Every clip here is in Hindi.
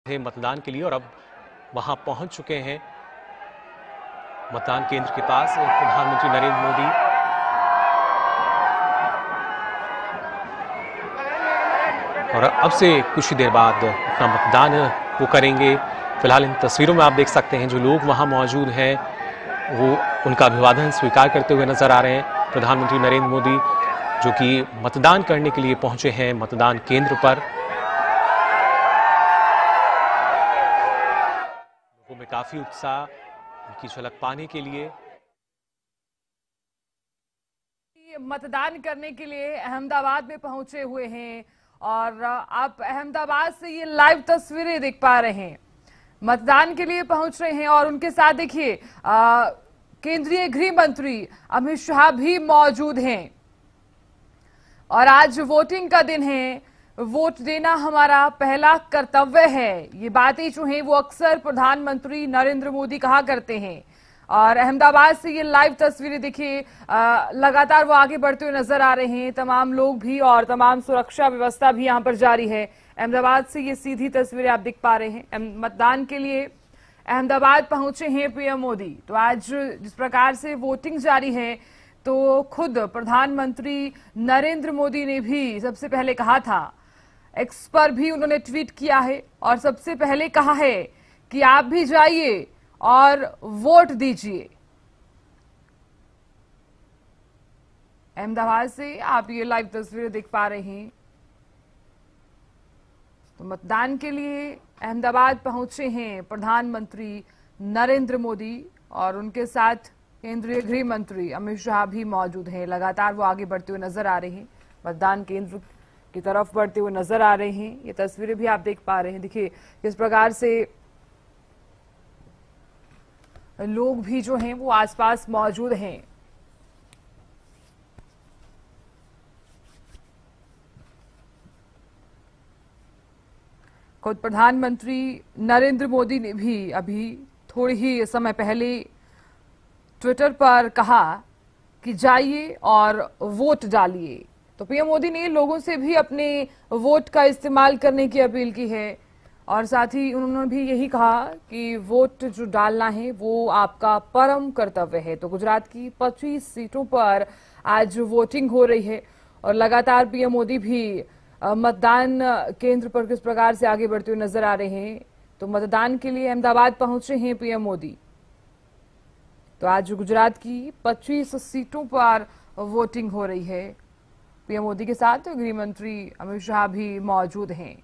थे मतदान के लिए और अब वहां पहुंच चुके हैं मतदान केंद्र के पास प्रधानमंत्री नरेंद्र मोदी। और अब से कुछ ही देर बाद अपना मतदान वो करेंगे। फिलहाल इन तस्वीरों में आप देख सकते हैं जो लोग वहां मौजूद हैं वो उनका अभिवादन स्वीकार करते हुए नजर आ रहे हैं। प्रधानमंत्री नरेंद्र मोदी जो कि मतदान करने के लिए पहुंचे हैं मतदान केंद्र पर। लोगों में काफी उत्साह उनकी झलक पाने के लिए। मतदान करने के लिए अहमदाबाद में पहुंचे हुए हैं और आप अहमदाबाद से ये लाइव तस्वीरें देख पा रहे हैं। मतदान के लिए पहुंच रहे हैं और उनके साथ देखिए केंद्रीय गृह मंत्री अमित शाह भी मौजूद हैं। और आज वोटिंग का दिन है, वोट देना हमारा पहला कर्तव्य है। ये बातें जो हैं वो अक्सर प्रधानमंत्री नरेंद्र मोदी कहा करते हैं। और अहमदाबाद से ये लाइव तस्वीरें देखिए लगातार वो आगे बढ़ते हुए नजर आ रहे हैं। तमाम लोग भी और तमाम सुरक्षा व्यवस्था भी यहाँ पर जारी है। अहमदाबाद से ये सीधी तस्वीरें आप देख पा रहे हैं। मतदान के लिए अहमदाबाद पहुंचे हैं पीएम मोदी। तो आज जिस प्रकार से वोटिंग जारी है तो खुद प्रधानमंत्री नरेंद्र मोदी ने भी सबसे पहले कहा था, एक्स पर भी उन्होंने ट्वीट किया है और सबसे पहले कहा है कि आप भी जाइए और वोट दीजिए। अहमदाबाद से आप ये लाइव तस्वीरें देख पा रहे हैं। तो मतदान के लिए अहमदाबाद पहुंचे हैं प्रधानमंत्री नरेंद्र मोदी और उनके साथ केंद्रीय गृह मंत्री अमित शाह भी मौजूद हैं। लगातार वो आगे बढ़ते हुए नजर आ रहे हैं, मतदान केंद्र की तरफ बढ़ते हुए नजर आ रहे हैं। ये तस्वीरें भी आप देख पा रहे हैं। देखिए किस प्रकार से लोग भी जो हैं वो आसपास मौजूद हैं। खुद प्रधानमंत्री नरेंद्र मोदी ने भी अभी थोड़ी ही समय पहले ट्विटर पर कहा कि जाइए और वोट डालिए। तो पीएम मोदी ने लोगों से भी अपने वोट का इस्तेमाल करने की अपील की है और साथ ही उन्होंने भी यही कहा कि वोट जो डालना है वो आपका परम कर्तव्य है। तो गुजरात की 25 सीटों पर आज वोटिंग हो रही है और लगातार पीएम मोदी भी मतदान केंद्र पर किस प्रकार से आगे बढ़ते हुए नजर आ रहे हैं। तो मतदान के लिए अहमदाबाद पहुंचे हैं पीएम मोदी। तो आज गुजरात की 25 सीटों पर वोटिंग हो रही है। पीएम मोदी के साथ गृह मंत्री अमित शाह भी मौजूद हैं।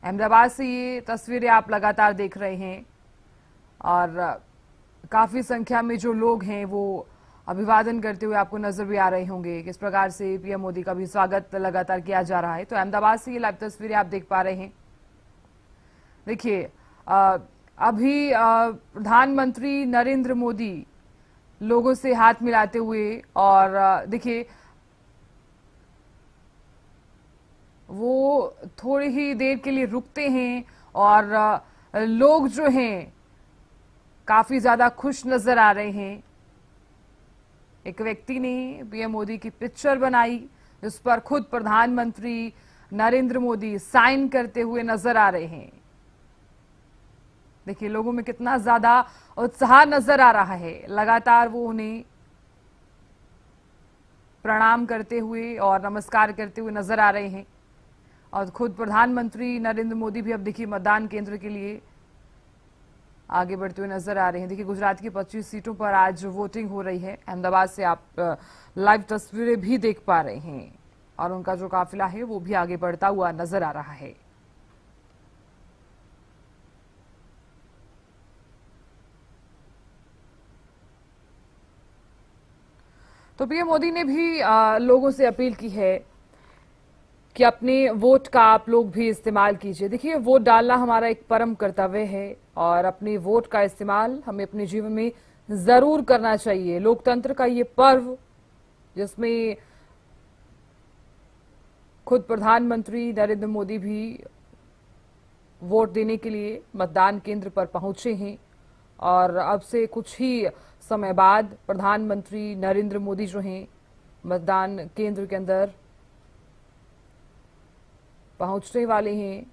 अहमदाबाद से ये तस्वीरें आप लगातार देख रहे हैं और काफी संख्या में जो लोग हैं वो अभिवादन करते हुए आपको नजर भी आ रहे होंगे। किस प्रकार से पीएम मोदी का भी स्वागत लगातार किया जा रहा है। तो अहमदाबाद से ये लाइव तस्वीरें आप देख पा रहे हैं। देखिए अभी प्रधानमंत्री नरेंद्र मोदी लोगों से हाथ मिलाते हुए और देखिए वो थोड़ी ही देर के लिए रुकते हैं और लोग जो हैं काफी ज्यादा खुश नजर आ रहे हैं। एक व्यक्ति ने पीएम मोदी की पिक्चर बनाई जिस पर खुद प्रधानमंत्री नरेंद्र मोदी साइन करते हुए नजर आ रहे हैं। देखिए लोगों में कितना ज्यादा उत्साह नजर आ रहा है। लगातार वो उन्हें प्रणाम करते हुए और नमस्कार करते हुए नजर आ रहे हैं और खुद प्रधानमंत्री नरेंद्र मोदी भी अब देखिए मतदान केंद्र के लिए आगे बढ़ते हुए नजर आ रहे हैं। देखिए गुजरात की 25 सीटों पर आज वोटिंग हो रही है। अहमदाबाद से आप लाइव तस्वीरें भी देख पा रहे हैं और उनका जो काफिला है वो भी आगे बढ़ता हुआ नजर आ रहा है। तो पीएम मोदी ने भी लोगों से अपील की है कि अपने वोट का आप लोग भी इस्तेमाल कीजिए। देखिए वोट डालना हमारा एक परम कर्तव्य है और अपने वोट का इस्तेमाल हमें अपने जीवन में जरूर करना चाहिए। लोकतंत्र का ये पर्व जिसमें खुद प्रधानमंत्री नरेंद्र मोदी भी वोट देने के लिए मतदान केंद्र पर पहुंचे हैं और अब से कुछ ही समय बाद प्रधानमंत्री नरेंद्र मोदी जो हैं मतदान केंद्र के अंदर पहुंचने वाले हैं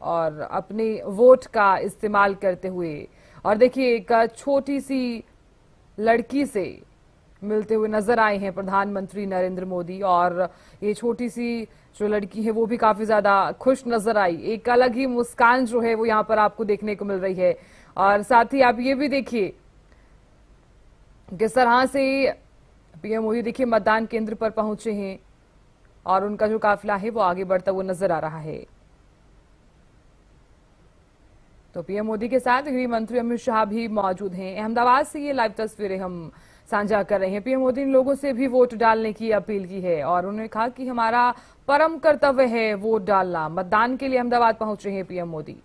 और अपने वोट का इस्तेमाल करते हुए। और देखिए एक छोटी सी लड़की से मिलते हुए नजर आए हैं प्रधानमंत्री नरेंद्र मोदी। और ये छोटी सी जो लड़की है वो भी काफी ज्यादा खुश नजर आई। एक अलग ही मुस्कान जो है वो यहाँ पर आपको देखने को मिल रही है। और साथ ही आप ये भी देखिए किस तरह से पीएम मोदी देखिए मतदान केंद्र पर पहुंचे हैं और उनका जो काफिला है वो आगे बढ़ता हुआ नजर आ रहा है। तो पीएम मोदी के साथ गृह मंत्री अमित शाह भी मौजूद हैं। अहमदाबाद से ये लाइव तस्वीरें हम साझा कर रहे हैं। पीएम मोदी ने लोगों से भी वोट डालने की अपील की है और उन्होंने कहा कि हमारा परम कर्तव्य है वोट डालना। मतदान के लिए अहमदाबाद पहुंचे हैं पीएम मोदी।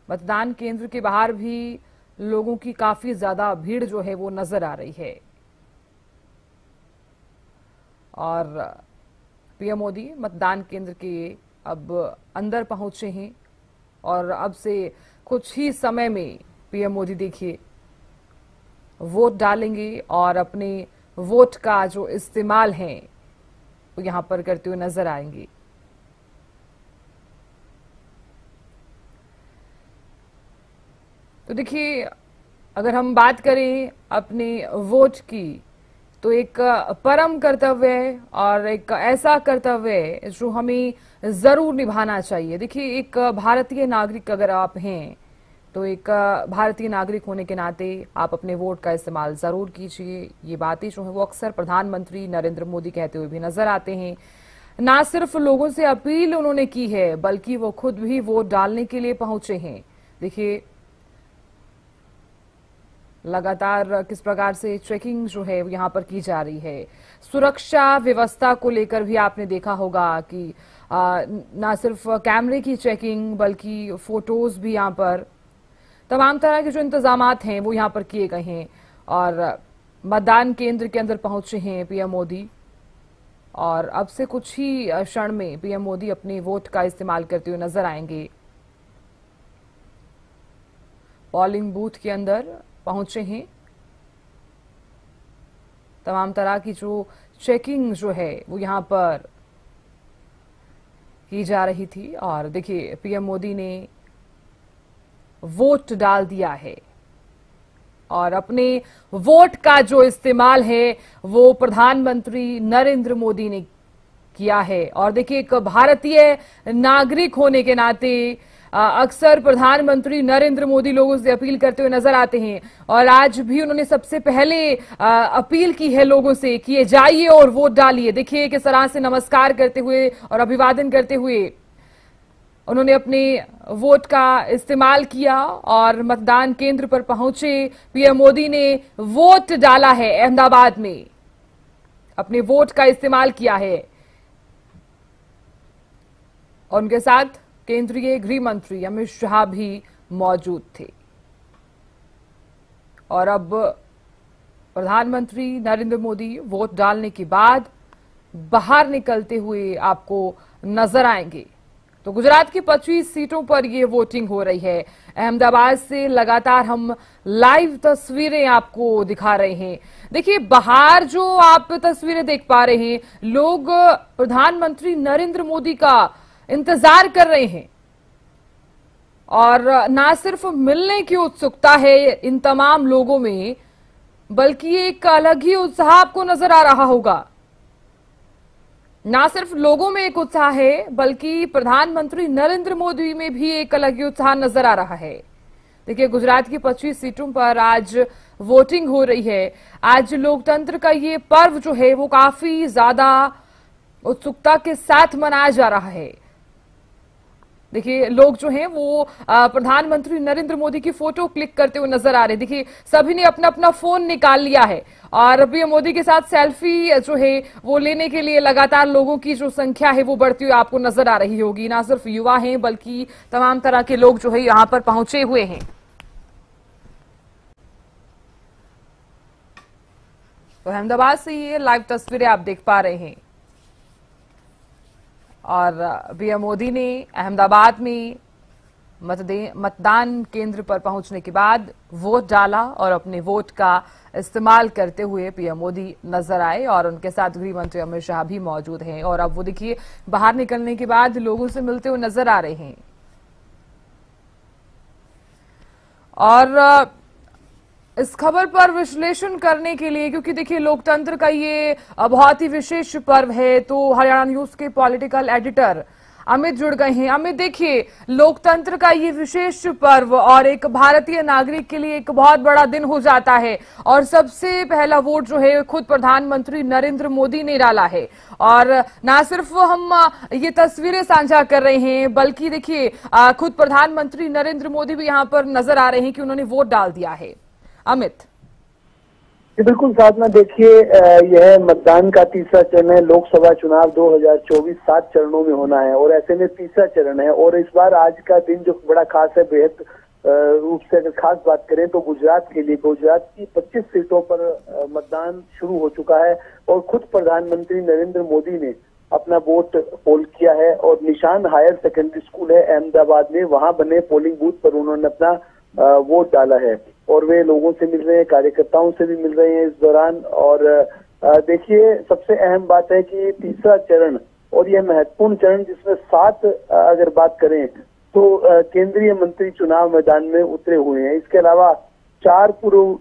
मतदान केंद्र के बाहर भी लोगों की काफी ज्यादा भीड़ जो है वो नजर आ रही है। और पीएम मोदी मतदान केंद्र के अब अंदर पहुंचे हैं और अब से कुछ ही समय में पीएम मोदी देखिए वोट डालेंगे और अपने वोट का जो इस्तेमाल है वो यहां पर करते हुए नजर आएंगे। तो देखिए अगर हम बात करें अपने वोट की तो एक परम कर्तव्य है और एक ऐसा कर्तव्य है जो हमें जरूर निभाना चाहिए। देखिए एक भारतीय नागरिक अगर आप हैं तो एक भारतीय नागरिक होने के नाते आप अपने वोट का इस्तेमाल जरूर कीजिए। ये बातें जो है वो अक्सर प्रधानमंत्री नरेंद्र मोदी कहते हुए भी नजर आते हैं। ना सिर्फ लोगों से अपील उन्होंने की है बल्कि वो खुद भी वोट डालने के लिए पहुंचे हैं। देखिए लगातार किस प्रकार से चेकिंग जो है यहाँ पर की जा रही है। सुरक्षा व्यवस्था को लेकर भी आपने देखा होगा कि ना सिर्फ कैमरे की चेकिंग बल्कि फोटोज भी यहाँ पर तमाम तरह के जो इंतजामात हैं वो यहाँ पर किए गए हैं। और मतदान केंद्र के अंदर पहुंचे हैं पीएम मोदी और अब से कुछ ही क्षण में पीएम मोदी अपने वोट का इस्तेमाल करते हुए नजर आएंगे। पोलिंग बूथ के अंदर पहुंचे हैं। तमाम तरह की जो चेकिंग जो है वो यहां पर की जा रही थी और देखिए पीएम मोदी ने वोट डाल दिया है और अपने वोट का जो इस्तेमाल है वो प्रधानमंत्री नरेंद्र मोदी ने किया है। और देखिए एक भारतीय नागरिक होने के नाते अक्सर प्रधानमंत्री नरेंद्र मोदी लोगों से अपील करते हुए नजर आते हैं और आज भी उन्होंने सबसे पहले अपील की है लोगों से कि ये जाइए और वोट डालिए। देखिए किस तरह से नमस्कार करते हुए और अभिवादन करते हुए उन्होंने अपने वोट का इस्तेमाल किया और मतदान केंद्र पर पहुंचे। पीएम मोदी ने वोट डाला है अहमदाबाद में, अपने वोट का इस्तेमाल किया है और उनके साथ केंद्रीय गृह मंत्री अमित शाह भी मौजूद थे। और अब प्रधानमंत्री नरेंद्र मोदी वोट डालने के बाद बाहर निकलते हुए आपको नजर आएंगे। तो गुजरात की 25 सीटों पर ये वोटिंग हो रही है। अहमदाबाद से लगातार हम लाइव तस्वीरें आपको दिखा रहे हैं। देखिए बाहर जो आप तस्वीरें देख पा रहे हैं, लोग प्रधानमंत्री नरेंद्र मोदी का इंतजार कर रहे हैं और ना सिर्फ मिलने की उत्सुकता है इन तमाम लोगों में बल्कि एक अलग ही उत्साह आपको नजर आ रहा होगा। ना सिर्फ लोगों में एक उत्साह है बल्कि प्रधानमंत्री नरेंद्र मोदी में भी एक अलग ही उत्साह नजर आ रहा है। देखिए गुजरात की 25 सीटों पर आज वोटिंग हो रही है। आज लोकतंत्र का ये पर्व जो है वो काफी ज्यादा उत्सुकता के साथ मनाया जा रहा है। देखिए लोग जो हैं वो प्रधानमंत्री नरेंद्र मोदी की फोटो क्लिक करते हुए नजर आ रहे हैं। देखिए सभी ने अपना अपना फोन निकाल लिया है और पीएम मोदी के साथ सेल्फी जो है वो लेने के लिए लगातार लोगों की जो संख्या है वो बढ़ती हुई आपको नजर आ रही होगी। ना सिर्फ युवा हैं बल्कि तमाम तरह के लोग जो है यहां पर पहुंचे हुए हैं। तो अहमदाबाद से ये लाइव तस्वीरें आप देख पा रहे हैं और पीएम मोदी ने अहमदाबाद में मतदान केंद्र पर पहुंचने के बाद वोट डाला और अपने वोट का इस्तेमाल करते हुए पीएम मोदी नजर आए और उनके साथ गृह मंत्री अमित शाह भी मौजूद हैं। और अब वो देखिए बाहर निकलने के बाद लोगों से मिलते हुए नजर आ रहे हैं। और इस खबर पर विश्लेषण करने के लिए, क्योंकि देखिए लोकतंत्र का ये बहुत ही विशेष पर्व है, तो हरियाणा न्यूज के पॉलिटिकल एडिटर अमित जुड़ गए हैं। अमित, देखिए लोकतंत्र का ये विशेष पर्व और एक भारतीय नागरिक के लिए एक बहुत बड़ा दिन हो जाता है और सबसे पहला वोट जो है खुद प्रधानमंत्री नरेंद्र मोदी ने डाला है। और ना सिर्फ हम ये तस्वीरें साझा कर रहे हैं, बल्कि देखिए खुद प्रधानमंत्री नरेंद्र मोदी भी यहाँ पर नजर आ रहे हैं कि उन्होंने वोट डाल दिया है। अमित बिल्कुल साधना, देखिए यह मतदान का तीसरा चरण है। लोकसभा चुनाव 2024 7 चरणों में होना है और ऐसे में तीसरा चरण है। और इस बार आज का दिन जो बड़ा खास है, बेहद रूप से अगर खास बात करें तो गुजरात के लिए, गुजरात की 25 सीटों पर मतदान शुरू हो चुका है और खुद प्रधानमंत्री नरेंद्र मोदी ने अपना वोट पोल किया है। और निशान हायर सेकेंडरी स्कूल है अहमदाबाद में, वहां बने पोलिंग बूथ पर उन्होंने अपना वोट डाला है और वे लोगों से मिल रहे हैं, कार्यकर्ताओं से भी मिल रहे हैं इस दौरान। और देखिए सबसे अहम बात है कि तीसरा चरण और यह महत्वपूर्ण चरण जिसमें 7 अगर बात करें तो केंद्रीय मंत्री चुनाव मैदान में उतरे हुए हैं। इसके अलावा 4 पूर्व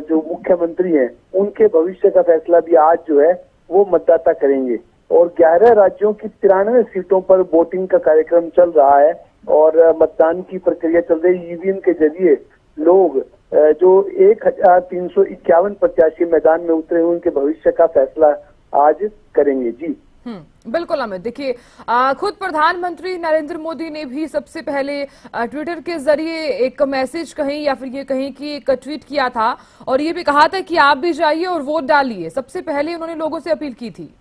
जो मुख्यमंत्री हैं उनके भविष्य का फैसला भी आज जो है वो मतदाता करेंगे। और 11 राज्यों की 93 सीटों पर वोटिंग का कार्यक्रम चल रहा है और मतदान की प्रक्रिया चल रही है। ईवीएम के जरिए लोग जो 1351 प्रत्याशी मैदान में उतरे हुए उनके भविष्य का फैसला आज करेंगे। जी बिल्कुल अमित, देखिए खुद प्रधानमंत्री नरेंद्र मोदी ने भी सबसे पहले ट्विटर के जरिए एक मैसेज कहीं या फिर ये कहीं कि एक ट्वीट किया था और ये भी कहा था कि आप भी जाइए और वोट डालिए। सबसे पहले उन्होंने लोगों से अपील की थी।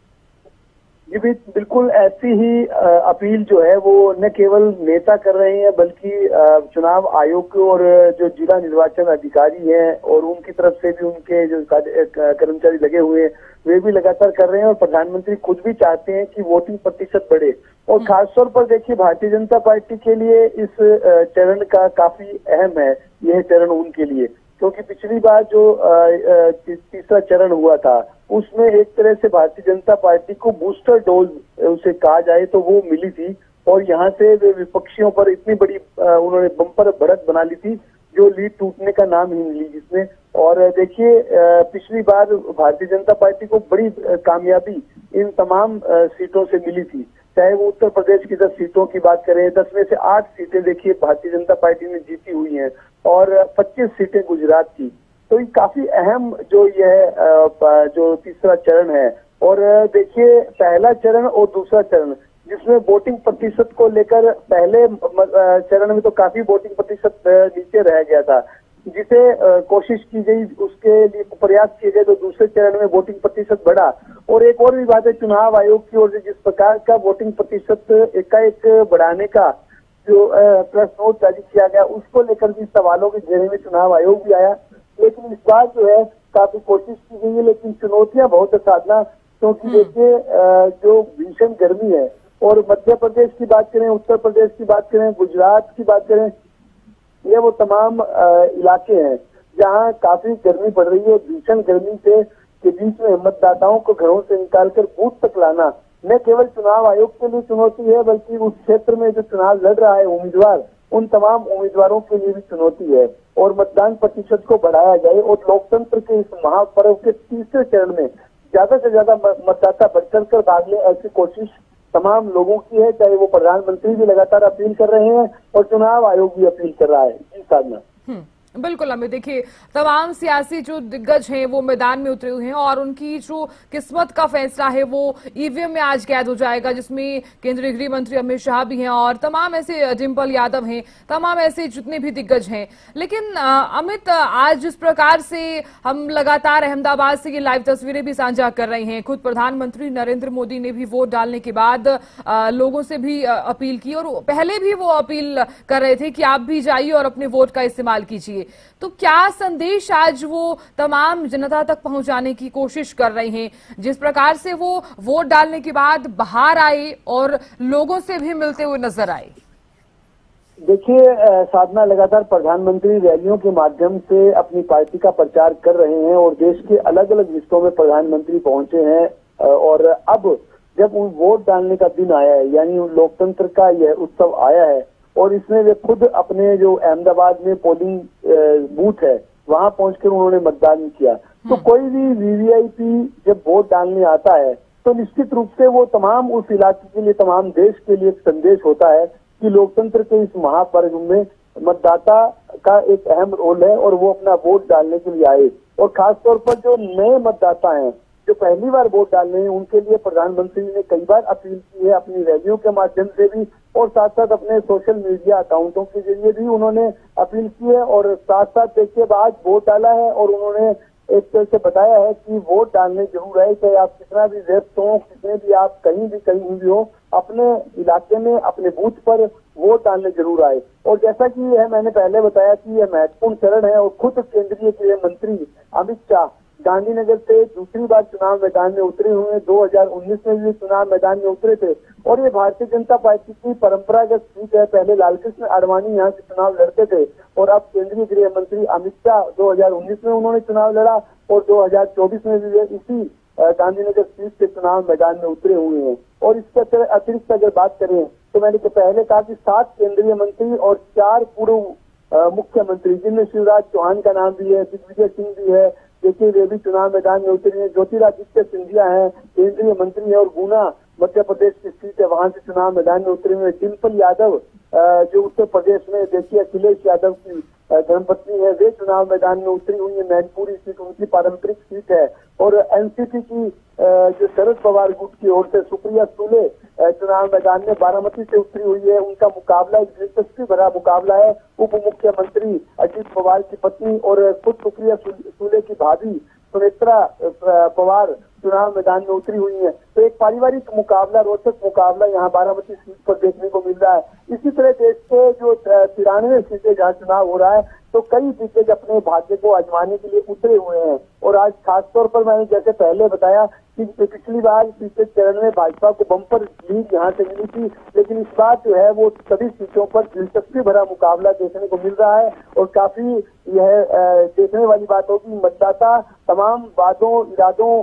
जी बिल्कुल, ऐसी ही अपील जो है वो न केवल नेता कर रहे हैं बल्कि चुनाव आयोग और जो जिला निर्वाचन अधिकारी हैं और उनकी तरफ से भी उनके जो कर्मचारी लगे हुए हैं वे भी लगातार कर रहे हैं। और प्रधानमंत्री खुद भी चाहते हैं कि वोटिंग प्रतिशत बढ़े। और खासतौर पर देखिए भारतीय जनता पार्टी के लिए इस चरण का काफी अहम है यह चरण उनके लिए, क्योंकि पिछली बार जो तीसरा चरण हुआ था उसमें एक तरह से भारतीय जनता पार्टी को बूस्टर डोज उसे कहा जाए तो वो मिली थी और यहाँ से वे विपक्षियों पर इतनी बड़ी उन्होंने बम्पर बढ़त बना ली थी जो लीड टूटने का नाम ही नहीं ली जिसमें। और देखिए पिछली बार भारतीय जनता पार्टी को बड़ी कामयाबी इन तमाम सीटों से मिली थी, चाहे वो उत्तर प्रदेश की 10 सीटों की बात करें, 10 में से 8 सीटें देखिए भारतीय जनता पार्टी ने जीती हुई हैं और 25 सीटें गुजरात की। तो ये काफी अहम जो यह जो तीसरा चरण है। और देखिए पहला चरण और दूसरा चरण जिसमें वोटिंग प्रतिशत को लेकर पहले चरण में तो काफी वोटिंग प्रतिशत नीचे रह गया था, जिसे कोशिश की गई उसके लिए प्रयास किए गए तो दूसरे चरण में वोटिंग प्रतिशत बढ़ा। और एक और भी बात है, चुनाव आयोग की ओर से जिस प्रकार का वोटिंग प्रतिशत एकाएक बढ़ाने का जो प्रेस नोट जारी किया गया उसको लेकर भी सवालों के घेरे में चुनाव आयोग भी आया। लेकिन इस बार जो है काफी कोशिश की गई है, लेकिन चुनौतियां बहुत है साधना, क्योंकि देखिए जो भीषण गर्मी है और मध्य प्रदेश की बात करें, उत्तर प्रदेश की बात करें, गुजरात की बात करें, ये वो तमाम इलाके हैं जहां काफी गर्मी पड़ रही है। भीषण गर्मी के बीच में मतदाताओं को घरों से निकालकर बूथ तक लाना न केवल चुनाव आयोग के लिए चुनौती है बल्कि उस क्षेत्र में जो चुनाव लड़ रहा है उम्मीदवार, उन तमाम उम्मीदवारों के लिए भी चुनौती है। और मतदान प्रतिशत को बढ़ाया जाए और लोकतंत्र के इस महापर्व के तीसरे चरण में ज्यादा से ज्यादा मतदाता बढ़ चढ़ कर भाग ले, ऐसी कोशिश तमाम लोगों की है। चाहे वो प्रधानमंत्री भी लगातार अपील कर रहे हैं और चुनाव आयोग भी अपील कर रहा है। जी साधना। बिल्कुल अमित, देखिए तमाम सियासी जो दिग्गज हैं वो मैदान में उतरे हुए हैं और उनकी जो किस्मत का फैसला है वो ईवीएम में आज कैद हो जाएगा, जिसमें केंद्रीय गृह मंत्री अमित शाह भी हैं और तमाम ऐसे डिम्पल यादव हैं, तमाम ऐसे जितने भी दिग्गज हैं। लेकिन अमित, आज जिस प्रकार से हम लगातार अहमदाबाद से ये लाइव तस्वीरें भी साझा कर रहे हैं, खुद प्रधानमंत्री नरेंद्र मोदी ने भी वोट डालने के बाद लोगों से भी अपील की और पहले भी वो अपील कर रहे थे कि आप भी जाइए और अपने वोट का इस्तेमाल कीजिए। तो क्या संदेश आज वो तमाम जनता तक पहुंचाने की कोशिश कर रहे हैं, जिस प्रकार से वो वोट डालने के बाद बाहर आए और लोगों से भी मिलते हुए नजर आए? देखिए साधना लगातार प्रधानमंत्री रैलियों के माध्यम से अपनी पार्टी का प्रचार कर रहे हैं और देश के अलग अलग हिस्सों में प्रधानमंत्री पहुंचे हैं और अब जब वो वोट डालने का दिन आया है, यानी लोकतंत्र का यह उत्सव आया है और इसमें वे खुद अपने जो अहमदाबाद में पोलिंग बूथ है वहां पहुंचकर उन्होंने मतदान किया। तो कोई भी वीवीआईपी जब वोट डालने आता है तो निश्चित रूप से वो तमाम उस इलाके के लिए, तमाम देश के लिए एक संदेश होता है कि लोकतंत्र के इस महापर्व में मतदाता का एक अहम रोल है और वो अपना वोट डालने के लिए आए। और खासतौर पर जो नए मतदाता हैं, जो पहली बार वोट डालने हैं, उनके लिए प्रधानमंत्री ने कई बार अपील की है, अपनी रैलियों के माध्यम से भी और साथ साथ अपने सोशल मीडिया अकाउंटों के जरिए भी उन्होंने अपील की है। और साथ साथ देखिए आज वोट डाला है और उन्होंने एक तरह से बताया है कि वोट डालने जरूर आए, चाहे आप कितना भी व्यस्त हो, कितने भी आप कहीं भी हो, अपने इलाके में अपने बूथ पर वोट डालने जरूर आए। और जैसा कि यह मैंने पहले बताया कि यह महत्वपूर्ण चरण है और खुद केंद्रीय गृह मंत्री अमित शाह गांधीनगर से दूसरी बार चुनाव मैदान में उतरे हुए हैं। 2019 में भी चुनाव मैदान में उतरे थे और ये भारतीय जनता पार्टी की परंपरागत सीट है। पहले लालकृष्ण आडवाणी यहाँ से चुनाव लड़ते थे और अब केंद्रीय गृह मंत्री अमित शाह 2019 में उन्होंने चुनाव लड़ा और 2024 में भी इसी गांधीनगर सीट से चुनाव मैदान में उतरे हुए हैं। और इसके अतिरिक्त अगर बात करें तो मैंने पहले कहा कि 7 केंद्रीय मंत्री और 4 पूर्व मुख्यमंत्री, जिनमें शिवराज चौहान का नाम भी है, दिग्विजय सिंह भी है, देखिए वे भी चुनाव मैदान में उतरे हैं। ज्योतिरादित्य सिंधिया हैं, केंद्रीय मंत्री है और गुना मध्य प्रदेश की सीट है, वहां से चुनाव मैदान में उतरे हुए। डिम्पल यादव जो उत्तर प्रदेश में देखिए अखिलेश यादव की धर्मपत्नी है, वे चुनाव मैदान में उतरी हुई है। मैनपुरी सीट उनकी पारंपरिक सीट है। और एनसीपी की जो शरद पवार गुट की ओर से सुप्रिया सुले चुनाव मैदान में बारामती से उतरी हुई है। उनका मुकाबला एक दिलचस्पी भरा मुकाबला है। उप मुख्यमंत्री अजित पवार की पत्नी और खुद सुप्रिया सुले की भाभी सुनेत्रा पवार चुनाव मैदान में उतरी हुई है। तो एक पारिवारिक मुकाबला, रोचक मुकाबला यहाँ बारामती सीट पर देखने को मिल रहा है। इसी तरह देश के जो 93 सीटें जहाँ चुनाव हो रहा है तो कई दिग्गज अपने भाग्य को आजमाने के लिए उतरे हुए हैं। और आज खासतौर पर मैंने जैसे पहले बताया कि पिछली बार तीसरे चरण में भाजपा को बम्पर लीड यहाँ से मिली थी, लेकिन इस बार जो है वो सभी सीटों पर दिलचस्पी भरा मुकाबला देखने को मिल रहा है। और काफी यह देखने वाली बात होगी मतदाता तमाम वादों, इरादों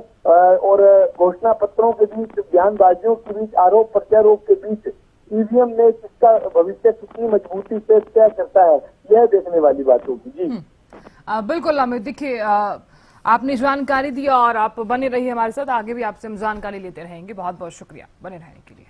और घोषणा पत्रों के बीच, बयानबाजियों के बीच, आरोप प्रत्यारोप के बीच ईवीएम में किसका भविष्य कितनी मजबूती से तय करता है, यह देखने वाली बात होगी। जी बिल्कुल अमित, देखिए आपने जानकारी दी और आप बने रहिए हमारे साथ, आगे भी आपसे हम जानकारी लेते रहेंगे। बहुत बहुत शुक्रिया बने रहने के लिए।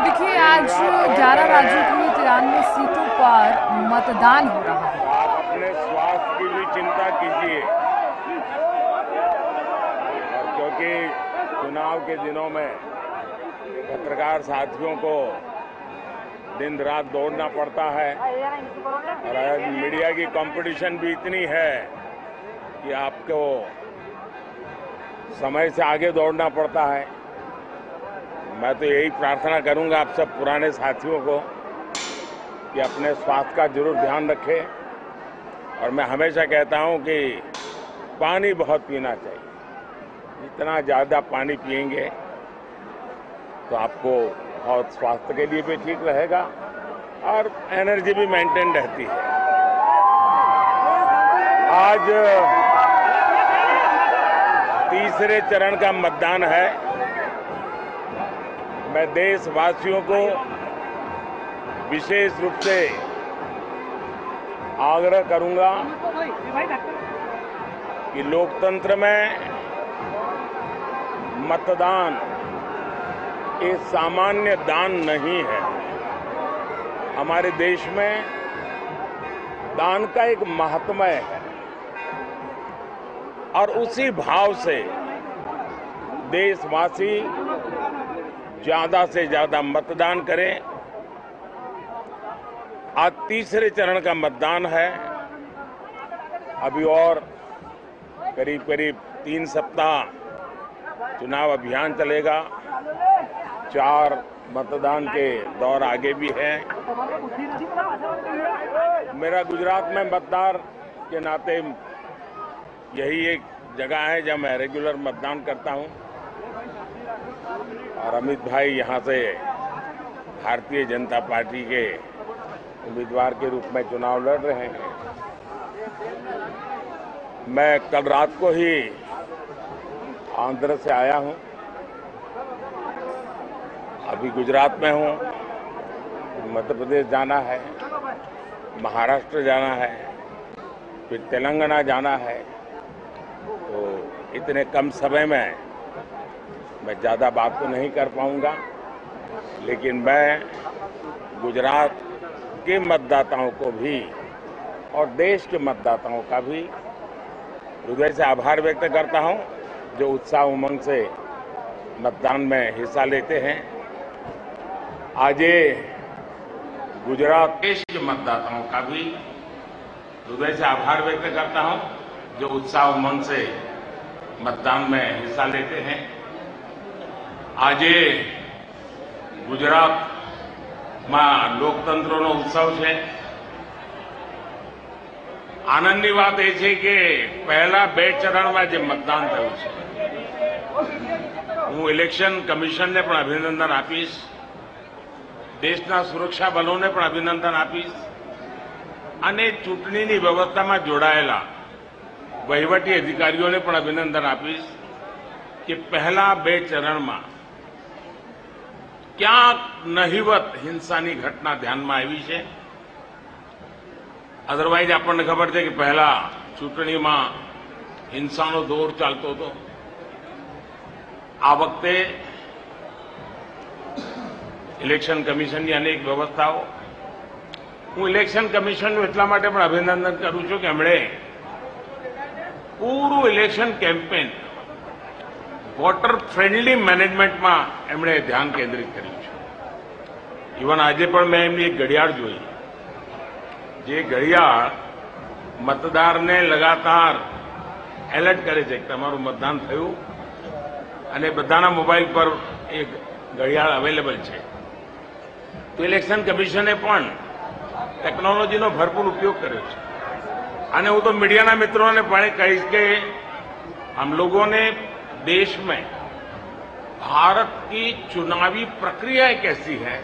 देखिए आज 11 राज्यों की 93 सीटों पर मतदान हो रहा है। आप अपने स्वास्थ्य की भी चिंता कीजिए, क्योंकि चुनाव के दिनों में पत्रकार साथियों को दिन रात दौड़ना पड़ता है और आज मीडिया की कंपटीशन भी इतनी है कि आपको समय से आगे दौड़ना पड़ता है। मैं तो यही प्रार्थना करूंगा आप सब पुराने साथियों को कि अपने स्वास्थ्य का जरूर ध्यान रखें। और मैं हमेशा कहता हूं कि पानी बहुत पीना चाहिए। जितना ज़्यादा पानी पिएंगे तो आपको बहुत स्वास्थ्य के लिए भी ठीक रहेगा और एनर्जी भी मेंटेन रहती है। आज तीसरे चरण का मतदान है। मैं देशवासियों को विशेष रूप से आग्रह करूंगा कि लोकतंत्र में मतदान एक सामान्य दान नहीं है। हमारे देश में दान का एक महात्म्य है और उसी भाव से देशवासी ज्यादा से ज्यादा मतदान करें। आज तीसरे चरण का मतदान है। अभी और करीब करीब 3 सप्ताह चुनाव अभियान चलेगा। 4 मतदान के दौर आगे भी हैं। मेरा गुजरात में मतदार के नाते यही एक जगह है जहां मैं रेगुलर मतदान करता हूं और अमित भाई यहां से भारतीय जनता पार्टी के उम्मीदवार के रूप में चुनाव लड़ रहे हैं। मैं कल रात को ही आंध्र से आया हूं, अभी गुजरात में हूं, मध्य प्रदेश जाना है, महाराष्ट्र जाना है, फिर तेलंगाना जाना है। तो इतने कम समय में मैं ज़्यादा बात तो नहीं कर पाऊंगा, लेकिन मैं गुजरात के मतदाताओं को भी और देश के मतदाताओं का भी हृदय से आभार व्यक्त करता हूं, जो उत्साह उमंग से मतदान में हिस्सा लेते हैं। आज ये गुजरात देश के मतदाताओं का भी हृदय से आभार व्यक्त करता हूं, जो उत्साह उमंग से मतदान में हिस्सा लेते हैं। आज ગુજરાતમાં લોકતંત્રનો ઉત્સવ છે। આનંદની વાત એ છે કે પહેલા 2 ચરણમાં જે મતદાન થયું છે, હું ઇલેક્શન કમિશનને પણ અભિનંદન આપીશ, દેશના સુરક્ષા બલોને પણ અભિનંદન આપીશ અને ચૂંટણીની વ્યવસ્થામાં જોડાયેલા વહીવટી અધિકારીઓને પણ અભિનંદન આપીશ કે પહેલા 2 ચરણમાં ક્યાંક નહિવત હિંસાની ઘટના ધ્યાનમાં આવી છે। અધરવાઇઝ આપણને ખબર છે કે પહેલા ચૂંટણીમાં હિંસાનો દોર ચાલતો હતો। આ વખતે ઇલેક્શન કમિશનની અનેક વ્યવસ્થાઓ, હું ઇલેક્શન કમિશનનું એટલા માટે પણ અભિનંદન કરું છું કે એમણે પૂરું ઇલેક્શન કેમ્પેન વોટર ફ્રેન્ડલી મેનેજમેન્ટમાં એમણે ધ્યાન કેન્દ્રિત કર્યું છે। ઇવન આજે પણ મેં એમની એક ઘડિયાળ જોઈ, જે ઘડિયાળ મતદારને લગાતાર એલર્ટ કરે છે કે તમારું મતદાન થયું અને બધાના મોબાઈલ પર એ ઘડિયાળ અવેલેબલ છે। તો ઇલેક્શન કમિશને પણ ટેકનોલોજીનો ભરપૂર ઉપયોગ કર્યો છે। અને હું તો મીડિયાના મિત્રોને પણ કહીશ કે हम लोगों ने देश में भारत की चुनावी प्रक्रिया कैसी है